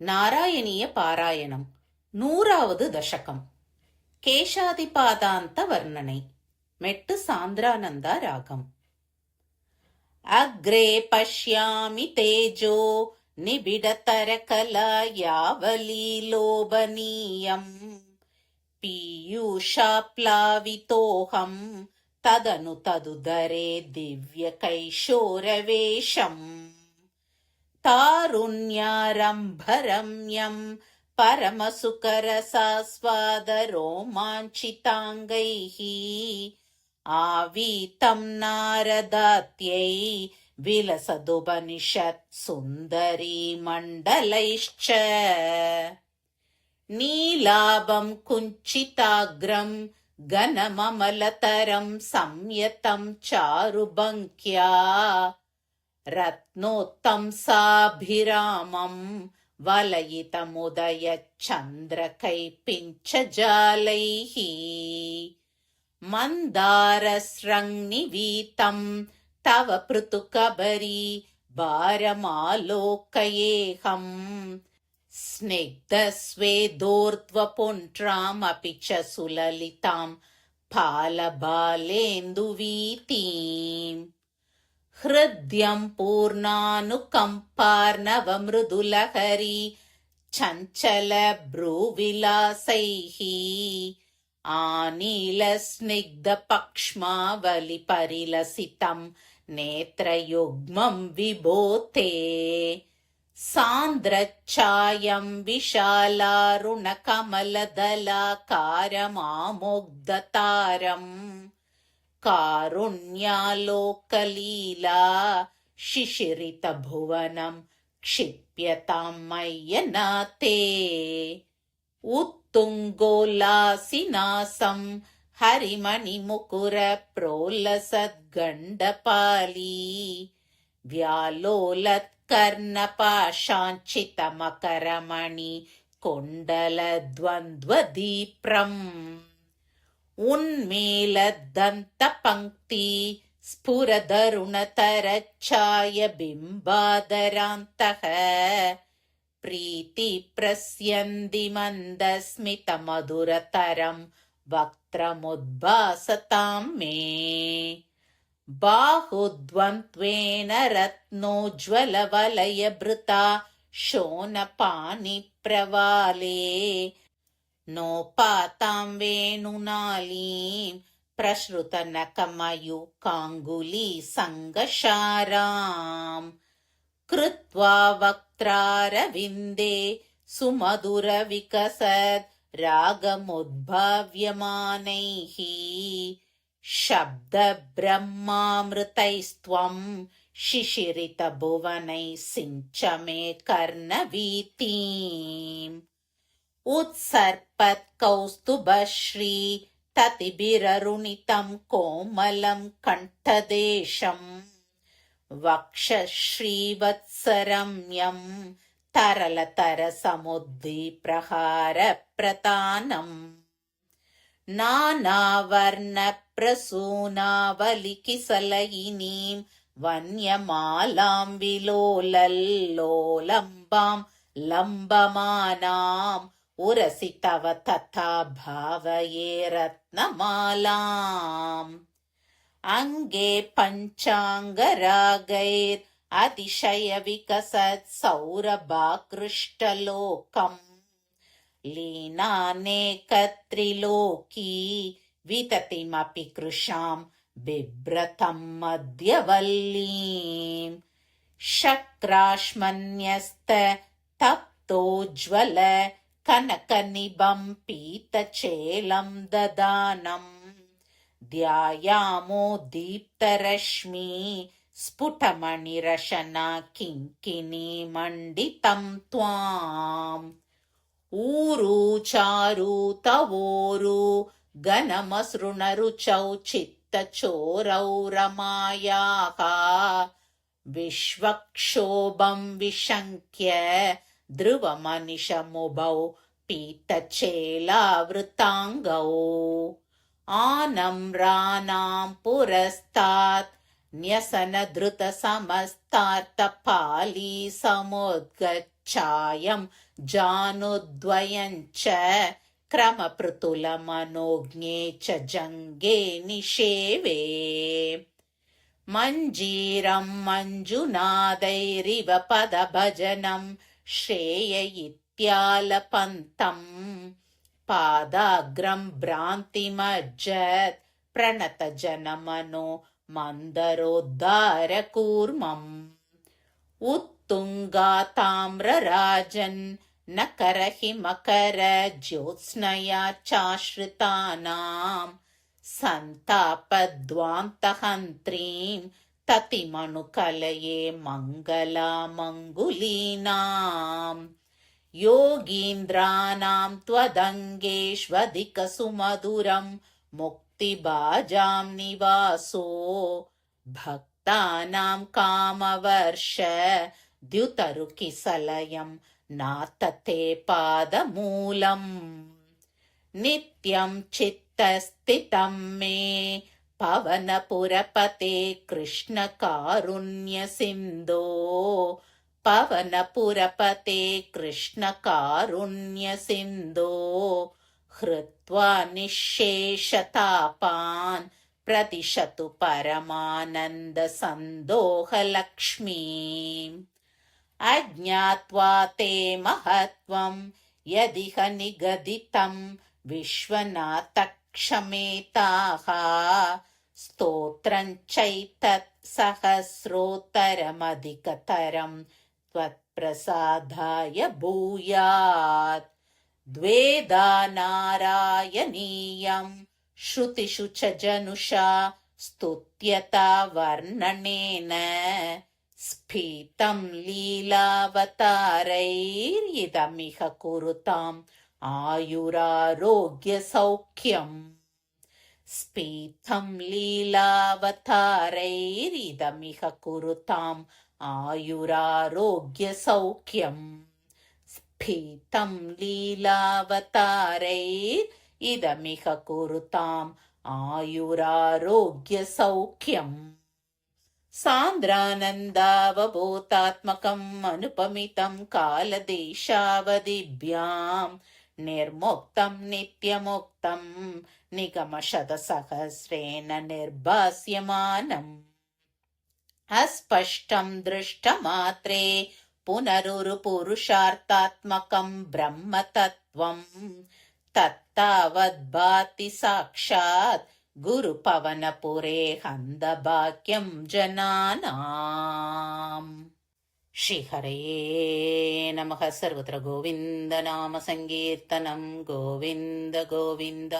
ನಾರಾಯಣೀಯ ಪಾರಾಯಣಂ 100வது ದಶಕಂ. ಕೇಶಾದಿಪಾದಾಂತ ವರ್ಣನೆ. ಮೆಟ್ಟು ಸಾಂದ್ರಾನಂದ ರಾಗಂ. ಅಗ್ರೇ ಪಶ್ಯಾಮಿ ತೇಜೋ ನಿಬಿಡತರಕಲಾ ಯಾವಲೀಲೋಭನೀಯಂ ಪೀಯೂಷಾಪ್ಲಾವಿತೋಹಂ ತದನು ತದುದರೆ ದಿವ್ಯಕೈಶೋರವೇಶಂ ತಾರುಣ್ಯಾರಂಭರಮ್ಯಂ ಪರಮಸುಕರಸಾಸ್ವಾದರೋಮಾಂಚಿತಾಂಗೈಃ ಆವೀತಂ ನಾರದಾತ್ಯೈ ವಿಲಸದುಪನಿಷತ್ ಸುಂದರೀ ಮಂಡಲೈಶ್ಚ ನೀಲಾಭಂ ಕುಂಚಿತಾಗ್ರಂ ಘನಮಮಲತರಂ ಸಂಯತಂ ಚಾರುಬಂಕ್ಯಾ ರತ್ನೋತ್ತಂಸಾಭಿರಾಮಂ ವಲಯಿತಮುದಯಚಂದ್ರಕೈಪಿಂಚಜಾಲೈಃ ಮಂದಾರಸ್ರಂಗ್ನಿವೀತಂ ತವ ಪೃತುಕಬರೀ ಭಾರಮಾಲೋಕಯೇಹಂ ಸ್ನಿಗ್ಧಸ್ವೇದೋರ್ಧ್ವಪುಂಟ್ರಾಮಪಿ ಚ ಸುಲಲಿತಾಂ ಫಾಲಬಾಲೇಂದುವೀತೀಂ ಹೃದ್ಯಂ ಪೂರ್ಣಾನುಕಂಪಾರ್ಣವಮೃದುಲಹರಿ ಚಂಚಲ ಭ್ರೂವಿಲಾಸೈಃ ಆನೀಲಸ್ನಿಗ್ಧಪಕ್ಷ್ಮಾವಲಿ ಪರಿಲಸಿತಂ ನೇತ್ರಯುಗ್ಮಂ ವಿಭೋತೆ ಸಾಂದ್ರಚ್ಛಾಯಂ ವಿಶಾಲಾರುಣಕಮಲದಲಾಕಾರಮಾಮೋಗ್ಧತಾರಂ ಕಾರುಣ್ಯಾಲೋಕಲೀಲಾ ಶಿಶಿರಿತಭುವನಂ ಕ್ಷಿಪ್ಯತಾಂ ಮಯ್ಯನಾಥೇ ಉತ್ತುಂಗೋಲ್ಲಾಸಿನಾಸಂ ಹರಿಮಣಿಮುಕುರ ಪ್ರೋಲ್ಲಸದ್ಗಂಡಪಾಲೀ ವ್ಯಾಲೋಲತ್ಕರ್ಣಪಾಶಾಂಚಿತಮಕರಮಣಿ ಕುಂಡಲದ್ವಂದ್ವದೀಪ್ರಂ ಉನ್ಮೇಲದ್ದಂತಪಂಕ್ತಿ ಸ್ಫುರದರುಣತರಚ್ಛಾಯ ಬಿಂಬಾದರಾಂತಃ ಪ್ರೀತಿ ಪ್ರಸ್ಯಂದಿ ಮಂದಸ್ಮಿತಮಧುರತರಂ ವಕ್ತ್ರಮುದ್ಭಾಸತಾಂ ಮೇ ಬಾಹುದ್ವಂದ್ವೇನ ರತ್ನೋಜ್ವಲವಲಯಭೃತಾ ಶೋನಪಾಣಿ ಪ್ರವಾಲೇ ನೋಪಾತಾಂ ವೇಣುನಾಳೀಂ ಪ್ರಸೃತನಕಮಯೂಕಾಂಗುಲೀ ಸಂಗಶಾರಾಂ ಕೃತ್ವಾ ವಕ್ತ್ರಾರವಿಂದೇ ಸುಮಧುರವಿಕಸದ್ ರಾಗಮುದ್ಭಾವ್ಯಮಾನೈಃ ಶಬ್ದಬ್ರಹ್ಮಾಮೃತೈಸ್ತ್ವಂ ಶಿಶಿರಿತಭುವನೈಃ ಸಿಂಚ ಮೇ ಕರ್ಣವೀಥೀಂ ಉತ್ಸರ್ಪತ್ಕೌಸ್ತುಭಶ್ರೀ ತತಿಭಿರರುಣಿತಂ ಕೋಮಲಂ ಕಂಠದೇಶಂ ವಕ್ಷಶ್ರೀವತ್ಸರಮ್ಯಂ ತರಲತರಸಮುದ್ದೀಪ್ರಹಾರಪ್ರತಾನಂ ನಾನಾವರ್ಣಪ್ರಸೂನಾವಲಿಕಿಸಲಯಿನೀಂ ವನ್ಯಮಾಲಾಂ ವಿಲೋಲಲ್ಲೋಲಂಬಾಂ ಲಂಬಮಾನಾಂ ಉರಸಿ ತವ ತಥಾ ಭಾವಯೇ ರತ್ನಮಾಲಾಂ ಅಂಗೇ ಪಂಚಾಂಗರಾಗೈರ್ ಅತಿಶಯ ವಿಕಸತ್ ಸೌರಭಾಕೃಷ್ಟಲೋಕಂ ಲೀನಾನೇಕತ್ರಿಲೋಕೀ ವಿತತಿಮಪಿ ಕೃಶಾಂ ಬಿಭ್ರತಂ ಮಧ್ಯವಲ್ಲೀಂ ಶಕ್ರಾಶ್ಮನ್ಯಸ್ತ ತಪ್ತೋಜ್ವಲ ಕನಕನಿಭಂ ಪೀತಚೇಲಂ ದದಾನಂ ಧ್ಯಾಯಾಮೋ ದೀಪ್ತರಶ್ಮಿ ಸ್ಫುಟಮಣಿರಶನಾ ಕಿಂಕಿಣೀ ಮಂಡಿತಂ ತ್ವಾಂ ಊರು ಚಾರು ತವೋರು ಘನಮಸೃಣರುಚೌ ಚಿತ್ತಚೋರೌ ರಮಾಯಾಃ ವಿಶ್ವಕ್ಷೋಭಂ ವಿಶಂಕ್ಯ ಧ್ರುವಮನಿಶಮುಭೌ ಪೀತಚೇಲಾವೃತಾಂಗೌ ಆನಮ್ರಾನಾಂ ಪುರಸ್ತಾತ್ ನ್ಯಸನಧೃತ ಸಮಸ್ತಾರ್ಥಪಾಲೀ ಸಮೋದ್ಗಚ್ಚ छायं जानुद्वयं च क्रमपृतुलमनोज्ञे च जङ्गे निषेवे मञ्जीरं मञ्जुनादैरिव पदभजनं श्रेय इत्यालपन्तम् पादाग्रं भ्रान्तिमज्जत् प्रणतजनमनो मन्दरोद्धारकूर्मम् उत्तुङ्गाताम्रराजन् नकरहिमकर ज्योत्स्नया चाश्रितानां सन्तापद्वान्तहन्त्रीं ततिमनुकलये मङ्गलामङ्गुलीनाम् योगीन्द्राणां त्वदङ्गेष्वधिकसुमधुरं मुक्तिभाजां निवासो भक्तानां कामवर्ष द्युतरुकिसलयं नातते पादमूलम् नित्यं चित्तस्थितं मे पवनपुरपते कृष्णकारुण्यसिन्धो पवनपुरपते कृष्णकारुण्यसिन्धो हृत्वा निःशेषतापान् प्रतिशतु परमानन्दसन्दोहलक्ष्मीम् अज्ञात्वा ते महत्त्वं यदिह निगदितं विश्वनाथक्षमेताः स्तोत्रं चैतत् सहस्रोत्तरमधिकतरं त्वत्प्रसादाय भूयात् द्वेधा नारायणीयं श्रुतिषु च जनुषा स्तुत्यता वर्णनेन स्फीतं लीलावतारैरिदमिह कुरुताम् आयुरारोग्यसौख्यम् स्फीतं लीलावतारैरिदमिह कुरुताम् आयुरारोग्यसौख्यम् स्फीतं लीलावतारैरिदमिह कुरुताम् आयुरारोग्यसौख्यम् सान्द्रानन्दावबोधात्मकम् अनुपमितं कालदेशावधिभ्यां निर्मुक्तं नित्यमुक्तं निगमशतसहस्रेण निर्भास्यमानम् अस्पष्टं दृष्टमात्रे पुनरुरुपुरुषार्थात्मकं ब्रह्मतत्त्वं तत्तावद्भाति साक्षात् गुरुपवनपुरे हन्दभाग्यं जनानाम्। श्रीहरये नमः। सर्वत्र गोविन्द नाम संकीर्तनं गोविन्द गोविन्द।